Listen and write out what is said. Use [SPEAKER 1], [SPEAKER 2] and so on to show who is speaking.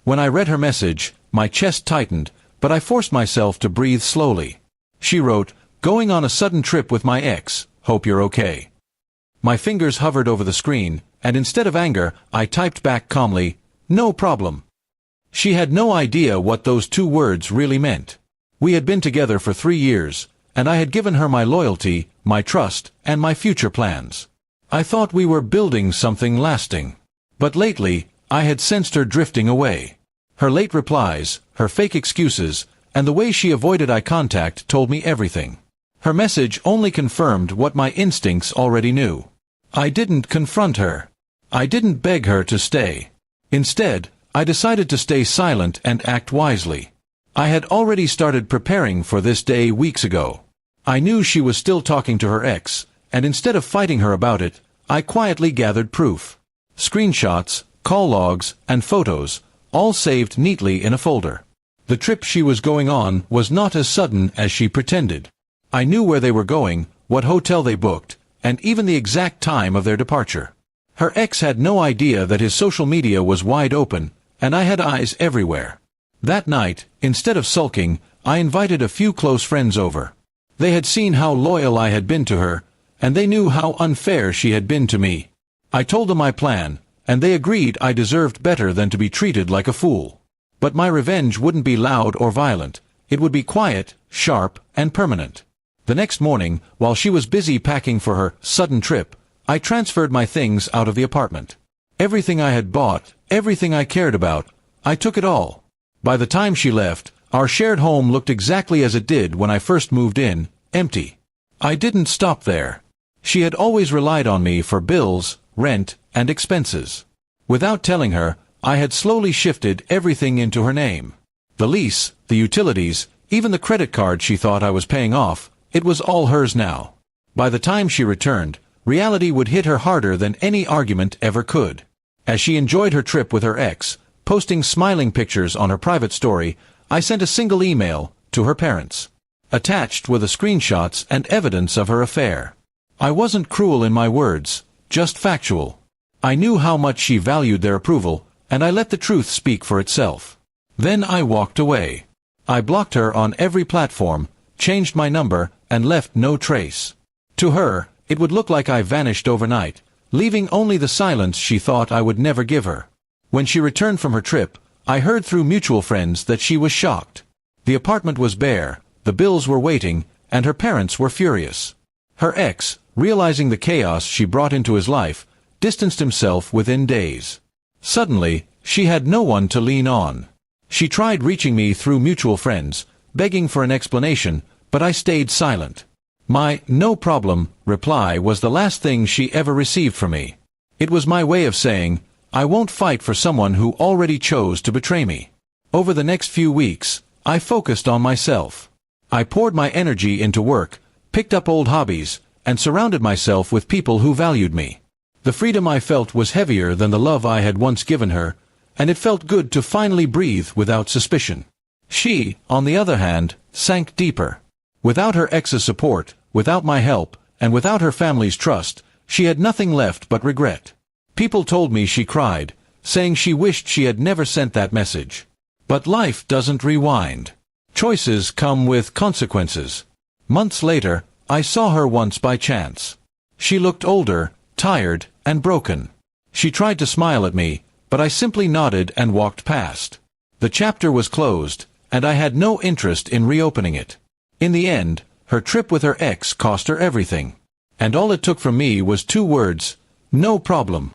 [SPEAKER 1] When I read her message, my chest tightened, but I forced myself to breathe slowly. She wrote, "Going on a sudden trip with my ex, hope you're okay." My fingers hovered over the screen, and instead of anger, I typed back calmly, "No problem." She had no idea what those 2 words really meant. We had been together for 3 years, and I had given her my loyalty, my trust, and my future plans. I thought we were building something lasting. But lately, I had sensed her drifting away. Her late replies, her fake excuses, and the way she avoided eye contact told me everything. Her message only confirmed what my instincts already knew. I didn't confront her. I didn't beg her to stay. Instead, I decided to stay silent and act wisely. I had already started preparing for this day weeks ago. I knew she was still talking to her ex, and instead of fighting her about it, I quietly gathered proof. Screenshots, call logs, and photos, all saved neatly in a folder. The trip she was going on was not as sudden as she pretended. I knew where they were going, what hotel they booked, and even the exact time of their departure. Her ex had no idea that his social media was wide open, and I had eyes everywhere. That night, instead of sulking, I invited a few close friends over. They had seen how loyal I had been to her, and they knew how unfair she had been to me. I told them my plan, and they agreed I deserved better than to be treated like a fool. But my revenge wouldn't be loud or violent. It would be quiet, sharp, and permanent. The next morning, while she was busy packing for her sudden trip, I transferred my things out of the apartment. Everything I had bought, everything I cared about, I took it all. By the time she left, our shared home looked exactly as it did when I first moved in, empty. I didn't stop there. She had always relied on me for bills, rent, and expenses. Without telling her, I had slowly shifted everything into her name. The lease, the utilities, even the credit card she thought I was paying off, it was all hers now. By the time she returned, reality would hit her harder than any argument ever could. As she enjoyed her trip with her ex, posting smiling pictures on her private story, I sent a single email to her parents. Attached were the screenshots and evidence of her affair. I wasn't cruel in my words, just factual. I knew how much she valued their approval, and I let the truth speak for itself. Then I walked away. I blocked her on every platform, changed my number, and left no trace. To her, it would look like I vanished overnight, leaving only the silence she thought I would never give her. When she returned from her trip, I heard through mutual friends that she was shocked. The apartment was bare, the bills were waiting, and her parents were furious. Her ex, realizing the chaos she brought into his life, distanced himself within days. Suddenly, she had no one to lean on. She tried reaching me through mutual friends, begging for an explanation, but I stayed silent. My "no problem" reply was the last thing she ever received from me. It was my way of saying, I won't fight for someone who already chose to betray me. Over the next few weeks, I focused on myself. I poured my energy into work, picked up old hobbies, and surrounded myself with people who valued me. The freedom I felt was heavier than the love I had once given her, and it felt good to finally breathe without suspicion. She, on the other hand, sank deeper. Without her ex's support, without my help, and without her family's trust, she had nothing left but regret. People told me she cried, saying she wished she had never sent that message. But life doesn't rewind. Choices come with consequences. Months later, I saw her once by chance. She looked older, tired, and broken. She tried to smile at me, but I simply nodded and walked past. The chapter was closed, and I had no interest in reopening it. In the end, her trip with her ex cost her everything. And all it took from me was 2 words, "No problem."